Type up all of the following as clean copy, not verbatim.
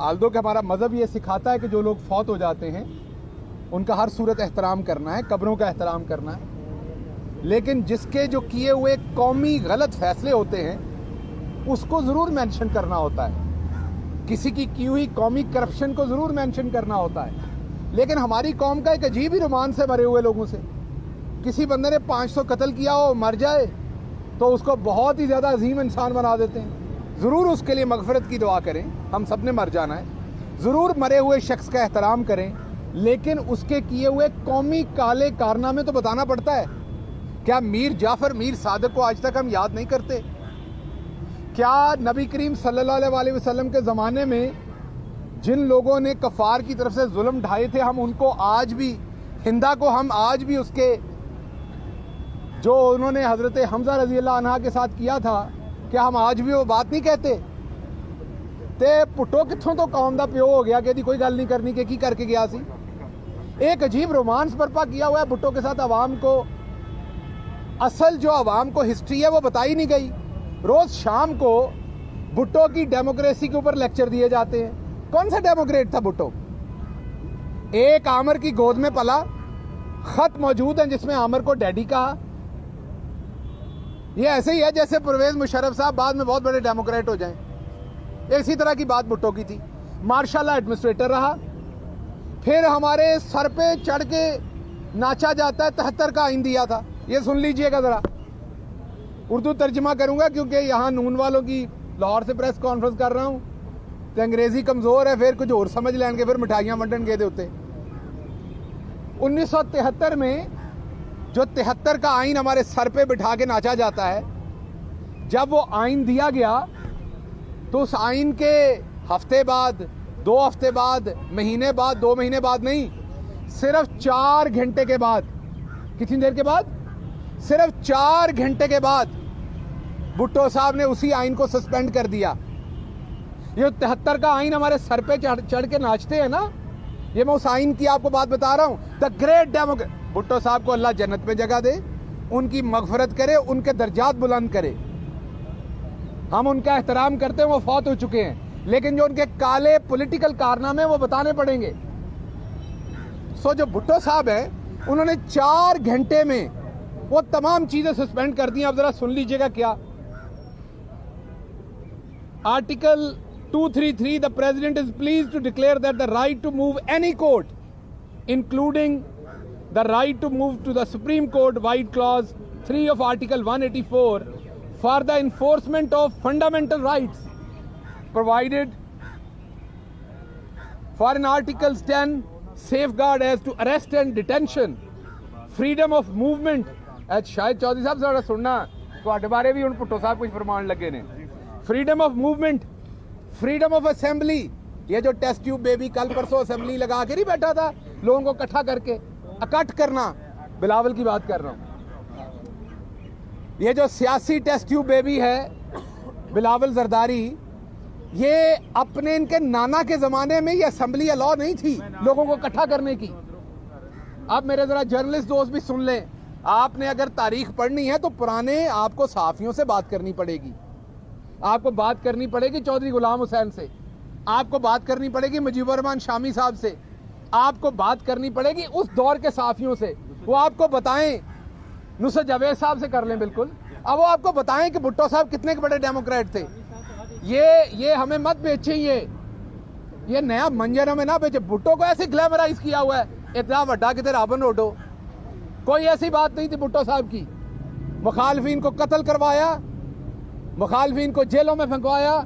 Aldous के हमारा मज़हब ये सिखाता है कि जो लोग फौत हो जाते हैं उनका हर सूरत एहतराम करना है, कब्रों का एहतराम करना है। लेकिन जिसके जो किए हुए कौमी गलत फैसले होते हैं उसको ज़रूर मेंशन करना होता है, किसी की हुई कौमी करप्शन को ज़रूर मेंशन करना होता है। लेकिन हमारी कौम का एक अजीब ही रोमांस है मरे हुए लोगों से। किसी बंदे ने 500 कत्ल किया हो, मर जाए तो उसको बहुत ही ज़्यादा अजीम इंसान बना देते हैं। ज़रूर उसके लिए मगफरत की दुआ करें, हम सब ने मर जाना है, ज़रूर मरे हुए शख्स का एहतराम करें, लेकिन उसके किए हुए कौमी काले कारनामे तो बताना पड़ता है। क्या मीर जाफ़र, मीर सादिक को आज तक हम याद नहीं करते? क्या नबी करीम सल्लल्लाहु अलैहि वसल्लम के ज़माने में जिन लोगों ने कफ़ार की तरफ से जुल्म ढाए थे, हम उनको आज भी, हिंदा को हम आज भी उसके जो उन्होंने हज़रत हमज़ा रज़ी अल्लाह अन्हा के साथ किया था, क्या हम आज भी वो बात नहीं कहते? ते पुट्टो कित्थों तो कौम दा प्यो हो गया कि कोई गल नहीं करनी कि की करके गया सी। एक अजीब रोमांस बर्पा किया हुआ है भुट्टो के साथ। अवाम को असल जो अवाम को हिस्ट्री है वो बताई नहीं गई। रोज शाम को भुट्टो की डेमोक्रेसी के ऊपर लेक्चर दिए जाते हैं। कौन सा डेमोक्रेट था भुट्टो? एक आमिर की गोद में पला, खत मौजूद है जिसमें आमिर को डैडी कहा। ये ऐसे ही है जैसे परवेज मुशर्रफ साहब बाद में बहुत बड़े डेमोक्रेट हो जाएं। इसी तरह की बात भुट्टो की थी। मार्शल एडमिनिस्ट्रेटर रहा, फिर हमारे सर पे चढ़ के नाचा जाता है। 73 का आइन दिया था, ये सुन लीजिएगा जरा। उर्दू तर्जमा करूंगा क्योंकि यहाँ नून वालों की लाहौर से प्रेस कॉन्फ्रेंस कर रहा हूँ तो अंग्रेजी कमजोर है, फिर कुछ और समझ लेंगे, फिर मिठाइयाँ वंडन गए होते। 1973 में जो 73 का आइन हमारे सर पे बिठा के नाचा जाता है, जब वो आइन दिया गया तो उस आइन के हफ्ते बाद, 2 हफ्ते बाद, महीने बाद, 2 महीने बाद नहीं, सिर्फ 4 घंटे के बाद, कितनी देर के बाद? सिर्फ 4 घंटे के बाद भुट्टो साहब ने उसी आइन को सस्पेंड कर दिया। ये 73 का आइन हमारे सर पे चढ़ के नाचते हैं ना, ये मैं उस आइन की आपको बात बता रहा हूं। द ग्रेट डेमोक्रेट भुट्टो साहब को अल्लाह जन्नत में जगह दे, उनकी मगफरत करे, उनके दर्जात बुलंद करे। हम उनका एहतराम करते हैं, वो फौत हो चुके हैं, लेकिन जो उनके काले पॉलिटिकल कारनामे वो बताने पड़ेंगे। सो जो भुट्टो साहब हैं उन्होंने 4 घंटे में वो तमाम चीजें सस्पेंड कर दी। अब जरा सुन लीजिएगा क्या। Article 233, the president is please to declare that the right to move any court including the right to move to the supreme court vide clause 3 of article 184 for the enforcement of fundamental rights provided for in Articles 10 safeguard as to arrest and detention, freedom of movement। शायद चौधरी साहब सारा सुनना ਤੁਹਾਡੇ ਬਾਰੇ ਵੀ ਹੁਣ ਭੁੱਟੋ ਸਾਹਿਬ ਕੁਝ ਫਰਮਾਨ ਲੱਗੇ ਨੇ। Freedom of movement, freedom of assembly. ये जो टेस्ट ट्यूब बेबी कल परसों असेंबली लगा के नहीं बैठा था लोगों को इकट्ठा करके, इकट्ठ करना, बिलावल की बात कर रहा हूं। ये जो सियासी टेस्ट ट्यूब बेबी है बिलावल जरदारी, ये अपने इनके नाना के जमाने में ये असेंबली अलाउ नहीं थी लोगों को इकट्ठा करने की। अब मेरे जरा जर्नलिस्ट दोस्त भी सुन लें, आपने अगर तारीख पढ़नी है तो पुराने आपको सहाफियों से बात करनी पड़ेगी, आपको बात करनी पड़ेगी चौधरी गुलाम हुसैन से, आपको बात करनी पड़ेगी मुजीबुर रहमान शामी साहब से, आपको बात करनी पड़ेगी उस दौर के सहाफियों से। वो आपको बताएं, नुसरत जावेद साहब से कर लें बिल्कुल, अब वो आपको बताएं कि भुट्टो साहब कितने बड़े डेमोक्रेट थे। ये हमें मत बेचे, ये नया मंजर हमें ना बेचे। भुट्टो को ऐसे ग्लैमराइज किया हुआ है, इतना वड्डा कितने रावण ओडो, कोई ऐसी बात नहीं थी भुट्टो साहब की। मुखालफिन को कत्ल करवाया, मुखालफिन को जेलों में फंकवाया,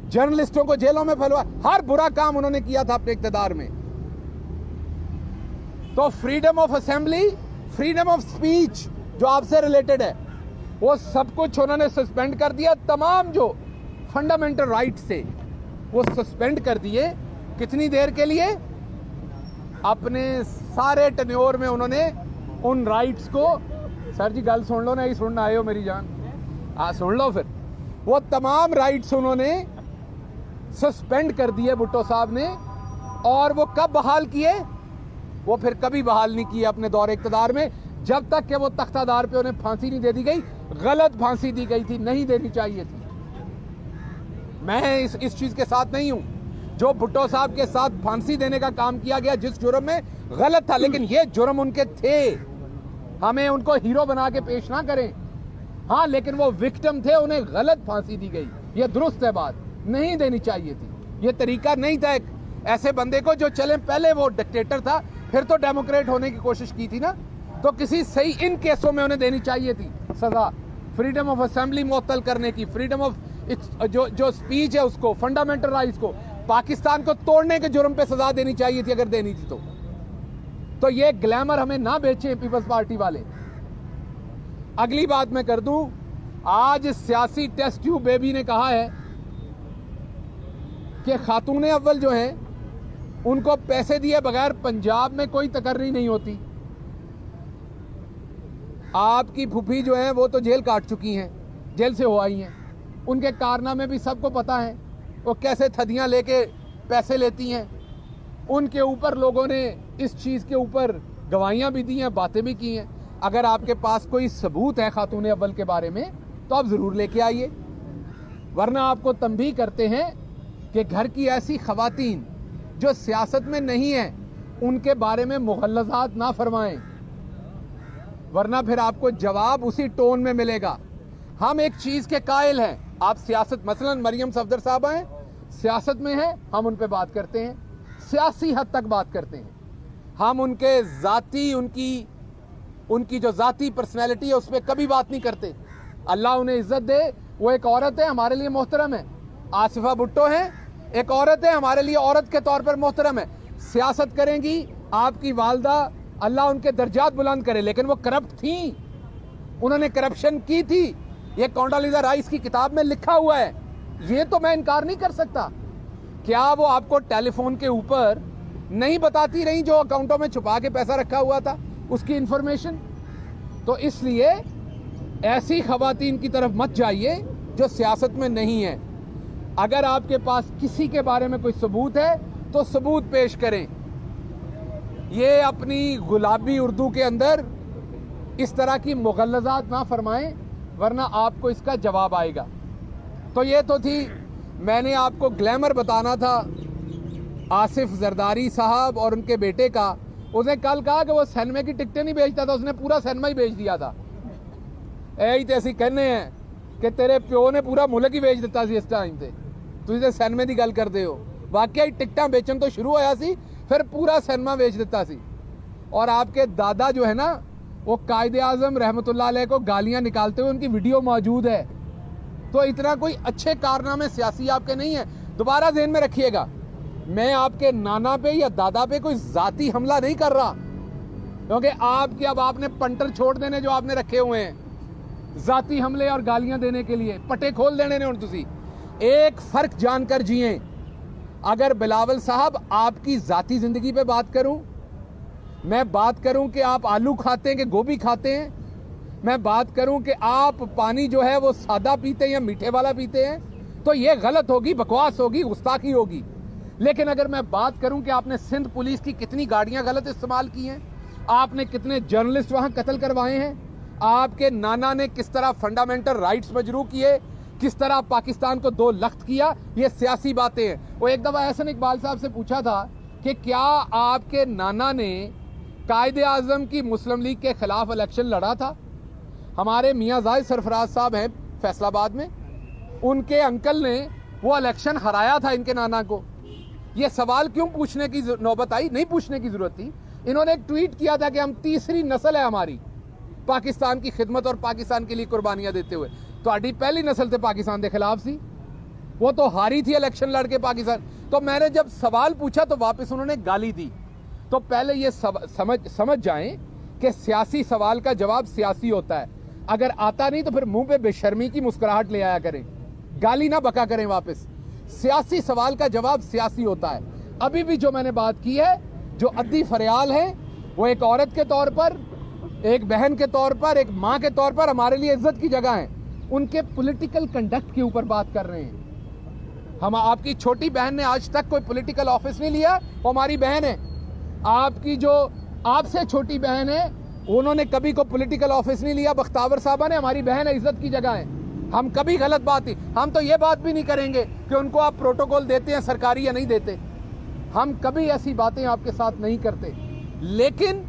जर्नलिस्टों को जेलों में फंकवाया, हर बुरा काम उन्होंने किया था अपने इख्तिदार में। तो freedom of assembly, freedom of speech जो आपसे रिलेटेड है, वो सब कुछ उन्होंने सस्पेंड कर दिया। तमाम जो फंडामेंटल राइट्स थे वो सस्पेंड कर दिए। कितनी देर के लिए? अपने सारे टेन्योर में उन्होंने उन राइट्स को, सर जी गल सुन लो ना, ही सुनना आए हो मेरी जान, सुन लो फिर। वो तमाम राइट्स उन्होंने सस्पेंड कर दिए भुट्टो साहब ने। और वो कब बहाल किए? वो फिर कभी बहाल नहीं किए अपने दौरे इक़्तिदार में, जब तक कि वो तख्तादार पे उन्हें फांसी नहीं दे दी गई। गलत फांसी दी गई थी, नहीं देनी चाहिए थी। मैं इस चीज के साथ नहीं हूं। जो भुट्टो साहब के साथ फांसी देने का काम किया गया जिस जुर्म में, गलत था, लेकिन ये जुर्म उनके थे। हमें उनको हीरो बना के पेश ना करें। हाँ, लेकिन वो विक्टिम थे, उन्हें गलत फांसी दी गई, ये दुरुस्त है बात, नहीं देनी चाहिए थी। ये तरीका नहीं था एक ऐसे बंदे को जो चले, पहले वो डिक्टेटर था, फिर तो डेमोक्रेट होने की कोशिश की थी ना, तो किसी सही इन केसों में उन्हें देनी चाहिए थी सजा। फ्रीडम ऑफ असेंबली मुअत्तल करने की, फ्रीडम ऑफ जो स्पीच है उसको, फंडामेंटल राइट्स को, पाकिस्तान को तोड़ने के जुर्म पे सजा देनी चाहिए थी अगर देनी थी तो ये ग्लैमर हमें ना बेचे पीपल्स पार्टी वाले। अगली बात मैं कर दूं, आज सियासी टेस्ट ट्यूब बेबी ने कहा है कि खातून अव्वल जो है उनको पैसे दिए बगैर पंजाब में कोई तकर्री नहीं होती। आपकी फूफी जो है वो तो जेल काट चुकी हैं, जेल से हो आई हैं, उनके कारनामे भी सबको पता है, वो कैसे थदियां लेके पैसे लेती हैं। उनके ऊपर लोगों ने इस चीज़ के ऊपर गवाहियां भी दी हैं, बातें भी की हैं। अगर आपके पास कोई सबूत है खातून अव्वल के बारे में तो आप ज़रूर लेके आइए, वरना आपको तंबीह करते हैं कि घर की ऐसी खवातीन जो सियासत में नहीं है उनके बारे में मुग़ल्लज़ात ना फरमाएं, वरना फिर आपको जवाब उसी टोन में मिलेगा। हम एक चीज़ के कायल हैं, आप सियासत, मसलन मरियम सफदर साहब हैं, सियासत में हैं, हम उन पे बात करते हैं, सियासी हद तक बात करते हैं। हम उनके ज़ाती, उनकी जो ज़ाती पर्सनैलिटी है उस पर कभी बात नहीं करते। अल्लाह उन्हें इज्जत दे, वो एक औरत है, हमारे लिए मोहतरम है। आसिफा भुट्टो है, एक औरत है, हमारे लिए औरत के तौर पर मोहतरम है। सियासत करेंगी आपकी वालदा, अल्लाह उनके दर्जात बुलंद करे, लेकिन वो करप्ट थी, उन्होंने करप्शन की थी। ये कोंडालीजा राइस की किताब में लिखा हुआ है, ये तो मैं इनकार नहीं कर सकता। क्या वो आपको टेलीफोन के ऊपर नहीं बताती रही जो अकाउंटों में छुपा के पैसा रखा हुआ था, उसकी इंफॉर्मेशन? तो इसलिए ऐसी खवातीन की तरफ मत जाइए जो सियासत में नहीं है। अगर आपके पास किसी के बारे में कोई सबूत है तो सबूत पेश करें। ये अपनी गुलाबी उर्दू के अंदर इस तरह की मुग़ल्लज़ात ना फरमाएं, वरना आपको इसका जवाब आएगा। तो ये तो थी, मैंने आपको ग्लैमर बताना था आसिफ जरदारी साहब और उनके बेटे का। उसने कल कहा कि वो सिनेमा की टिकटें नहीं बेचता था, उसने पूरा सिनेमा ही बेच दिया था। यही तो ऐसी कहने हैं कि तेरे प्यो ने पूरा मुल्क ही बेच दिता सी इस टाइम से, तुम इसे सिनेमा की गल करते हो। वाकई टिकटा बेचन तो शुरू होया सी, फिर पूरा सिनेमा बेच दिता सी। और आपके दादा जो है ना, वो कायदे आजम रहमतुल्लाह अलैह को गालियां निकालते हुए उनकी वीडियो मौजूद है। तो इतना कोई अच्छे कारनामे सियासी आपके नहीं है। दोबारा ज़हन में रखिएगा, मैं आपके नाना पे या दादा पे कोई जाती हमला नहीं कर रहा, क्योंकि आपके अब आपने पंटर छोड़ देने जो आपने रखे हुए हैं जाती हमले और गालियां देने के लिए, पटे खोल देने ने। तुसी एक फर्क जानकर जिए। अगर बिलावल साहब आपकी जाती जिंदगी पे बात करूं, मैं बात करूं कि आप आलू खाते हैं कि गोभी खाते हैं, मैं बात करूं कि आप पानी जो है वो सादा पीते हैं या मीठे वाला पीते हैं, तो ये गलत होगी, बकवास होगी, गुस्ताखी होगी। लेकिन अगर मैं बात करूं कि आपने सिंध पुलिस की कितनी गाड़ियां गलत इस्तेमाल की हैं, आपने कितने जर्नलिस्ट वहां कत्ल करवाए हैं, आपके नाना ने किस तरह फंडामेंटल राइट्स मजरू किए, किस तरह पाकिस्तान को दो लख्त किया, ये सियासी बातें हैं। वो एक दफा एहसन इकबाल साहब से पूछा था कि क्या आपके नाना ने कायदे आजम की मुस्लिम लीग के खिलाफ इलेक्शन लड़ा था? हमारे मियाँ जाहिद सरफराज साहब हैं फैसलाबाद में, उनके अंकल ने वो इलेक्शन हराया था इनके नाना को। ये सवाल क्यों पूछने की नौबत आई? नहीं पूछने की जरूरत थी। इन्होंने एक ट्वीट किया था कि हम तीसरी नस्ल है हमारी पाकिस्तान की खिदमत और पाकिस्तान के लिए कुर्बानियां देते हुए। तो आड़ी पहली नस्ल थे पाकिस्तान के खिलाफ सी, वो तो हारी थी इलेक्शन लड़के पाकिस्तान। तो मैंने जब सवाल पूछा तो वापस उन्होंने गाली दी। तो पहले ये समझ जाएं कि सियासी सवाल का जवाब सियासी होता है। अगर आता नहीं तो फिर मुंह पे बेशर्मी की मुस्कुराहट ले आया करें, गाली ना बका करें वापस। सियासी सवाल का जवाब सियासी होता है। अभी भी जो मैंने बात की है, जो अद्दी फरियाल है, वो एक औरत के तौर पर, एक बहन के तौर पर, एक माँ के तौर पर हमारे लिए इज्जत की जगह है। उनके पॉलिटिकल कंडक्ट के ऊपर बात कर रहे हैं। हम, आपकी छोटी बहन ने आज तक कोई पॉलिटिकल ऑफिस नहीं लिया, वो हमारी बहन है। आपकी जो आपसे छोटी बहन है, उन्होंने कभी कोई पॉलिटिकल ऑफिस नहीं लिया, बख्तावर साहबा ने, हमारी बहन है, इज्जत की जगह है। हम कभी गलत बात ही, हम तो ये बात भी नहीं करेंगे कि उनको आप प्रोटोकॉल देते हैं सरकारी या नहीं देते। हम कभी ऐसी बातें आपके साथ नहीं करते। लेकिन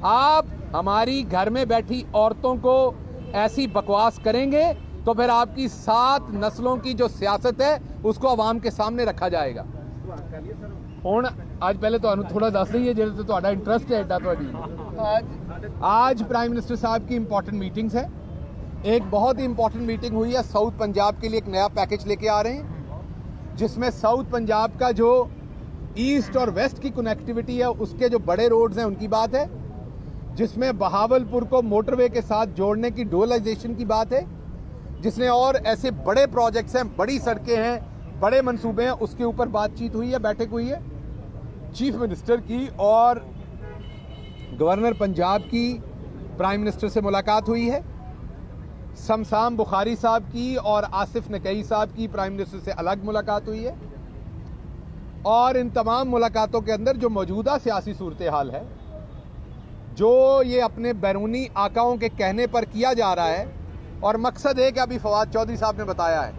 आप हमारी घर में बैठी औरतों को ऐसी बकवास करेंगे तो फिर आपकी 7 नस्लों की जो सियासत है उसको आवाम के सामने रखा जाएगा। ਹੁਣ आज पहले तो थोड़ा दस दईए जो तो इंटरस्ट है एडा आज प्राइम मिनिस्टर साहब की इंपॉर्टेंट मीटिंग्स है। एक बहुत ही इंपॉर्टेंट मीटिंग हुई है, साउथ पंजाब के लिए एक नया पैकेज लेके आ रहे हैं जिसमें साउथ पंजाब का जो ईस्ट और वेस्ट की कनेक्टिविटी है उसके जो बड़े रोड्स हैं उनकी बात है, जिसमें बहावलपुर को मोटरवे के साथ जोड़ने की डुअलाइजेशन की बात है, जिसने और ऐसे बड़े प्रोजेक्ट्स हैं, बड़ी सड़कें हैं, बड़े मंसूबे हैं, उसके ऊपर बातचीत हुई है, बैठक हुई है चीफ मिनिस्टर की और गवर्नर पंजाब की प्राइम मिनिस्टर से मुलाकात हुई है। शमशाम बुखारी साहब की और आसिफ नकई साहब की प्राइम मिनिस्टर से अलग मुलाकात हुई है। और इन तमाम मुलाकातों के अंदर जो मौजूदा सियासी सूरत हाल है, जो ये अपने बैरूनी आकाओं के कहने पर किया जा रहा है, और मकसद एक है, अभी फवाद चौधरी साहब ने बताया है,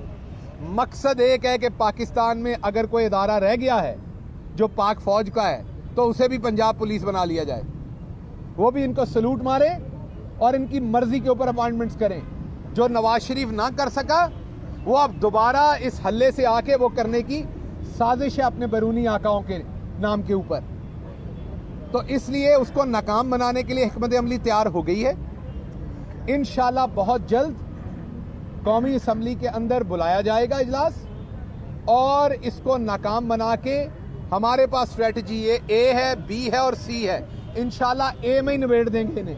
मकसद एक है कि पाकिस्तान में अगर कोई इदारा रह गया है जो पाक फौज का है तो उसे भी पंजाब पुलिस बना लिया जाए, वो भी इनको सलूट मारे और इनकी मर्जी के ऊपर अपॉइंटमेंट्स करें। जो नवाज शरीफ ना कर सका वो अब दोबारा इस हल्ले से आके वो करने की साजिश है अपने बैरूनी आकाओं के नाम के ऊपर। तो इसलिए उसको नाकाम बनाने के लिए हिकमत अमली तैयार हो गई है। इंशाल्लाह बहुत जल्द कौमी असम्बली के अंदर बुलाया जाएगा इजलास और इसको नाकाम बना के हमारे पास स्ट्रेटजी ए है, बी है और सी है। इंशाल्लाह ए में ही निबेड़ देंगे इन्हें।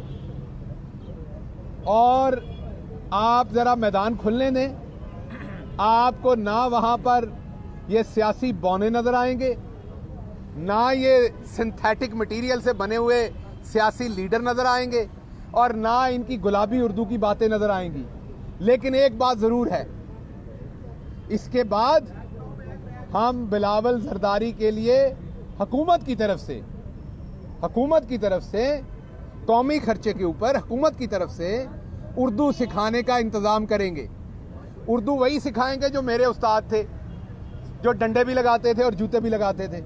और आप जरा मैदान खुलने दें, आपको ना वहां पर ये सियासी बौने नजर आएंगे, ना ये सिंथेटिक मटेरियल से बने हुए सियासी लीडर नजर आएंगे और ना इनकी गुलाबी उर्दू की बातें नजर आएंगी। लेकिन एक बात जरूर है, इसके बाद हम बिलावल जरदारी के लिए हुकूमत की तरफ से कौमी खर्चे के ऊपर हुकूमत की तरफ से उर्दू सिखाने का इंतजाम करेंगे। उर्दू वही सिखाएंगे जो मेरे उस्ताद थे, जो डंडे भी लगाते थे और जूते भी लगाते थे,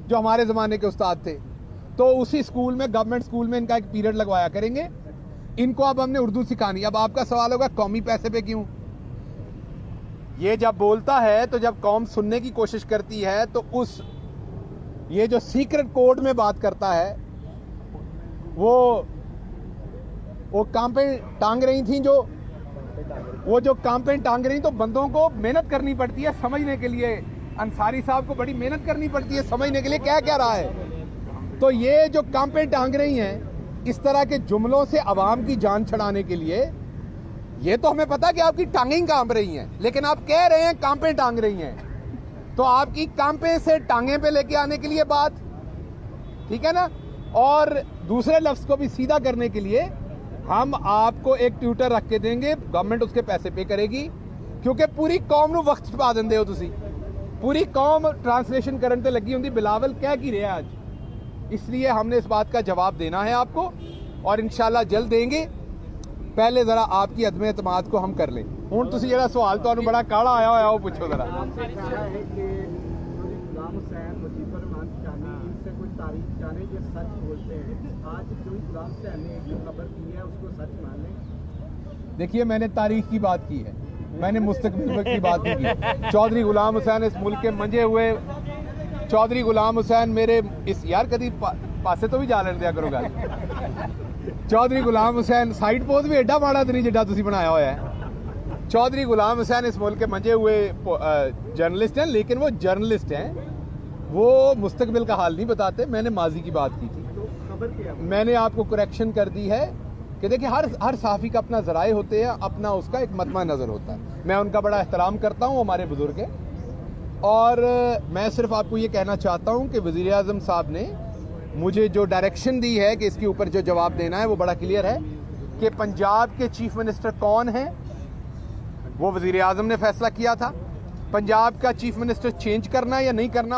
जो हमारे ज़माने के उस्ताद थे। तो उसी स्कूल में, गवर्नमेंट स्कूल में इनका एक पीरियड लगवाया करेंगे। इनको अब हमने उर्दू सिखानी। अब आपका सवाल होगा कौमी पैसे पे क्यों? ये जब बोलता है तो जब कौम सुनने की कोशिश करती है तो ये जो सीक्रेट कोड में बात करता है वो कांपें टांग रही थी, जो कांपें टांग रही, तो बंदों को मेहनत करनी पड़ती है समझने के लिए। अंसारी साहब को बड़ी मेहनत करनी पड़ती है समझने के लिए क्या क्या रहा है। तो ये जो कांपें टांग रही हैं इस तरह के जुमलों से आवाम की जान छड़ाने के लिए, ये तो हमें पता कि आपकी टांगें कांप रही हैं, लेकिन आप कह रहे हैं कांपें टांग रही हैं, तो आपकी कांपे से टांगे पे लेके आने के लिए बात, ठीक है ना। और दूसरे लफ्ज को भी सीधा करने के लिए हम आपको एक ट्यूटर रख के देंगे, गवर्नमेंट उसके पैसे पे करेगी, क्योंकि पूरी कौम नू वक्त छुपा देंदे हो तुसी। पूरी कौम ट्रांसलेशन करने ते लगी होंगी बिलावल कह की रहा आज। इसलिए हमने इस बात का जवाब देना है आपको और इंशाल्लाह जल्द देंगे। पहले जरा आपकी अदम एतमाद को हम कर लें। हुण तुसी जेड़ा सवाल तुहानू बड़ा काला आया होया वो पूछो जरा। देखिए, मैंने तारीख की बात की है, मैंने मुस्तकबिल की बात नहीं की। चौधरी गुलाम हुसैन इस मुल्क के मंजे हुए, चौधरी गुलाम हुसैन मेरे इस यार कभी पासे तो भी जा लेने दिया करो गल। चौधरी गुलाम हुसैन साइड पोज भी एडा माड़ा तो नहीं जिड्डा तुसी बनाया हुआ है। चौधरी गुलाम हुसैन इस मुल्क के मंजे हुए जर्नलिस्ट हैं, लेकिन वो जर्नलिस्ट हैं, वो मुस्तकबिल का हाल नहीं बताते। मैंने माजी की बात की थी, मैंने आपको करेक्शन कर दी है कि देखिए हर सहाफ़ी का अपना ज़राए होते हैं, अपना उसका एक मतमा नज़र होता है। मैं उनका बड़ा एहतराम करता हूँ, हमारे बुजुर्ग हैं। और मैं सिर्फ आपको ये कहना चाहता हूँ कि वज़ीर आज़म साहब ने मुझे जो डायरेक्शन दी है कि इसके ऊपर जो जवाब देना है वो बड़ा क्लियर है कि पंजाब के चीफ मिनिस्टर कौन है, वो वज़ीर आज़म ने फैसला किया था। पंजाब का चीफ मिनिस्टर चेंज करना या नहीं करना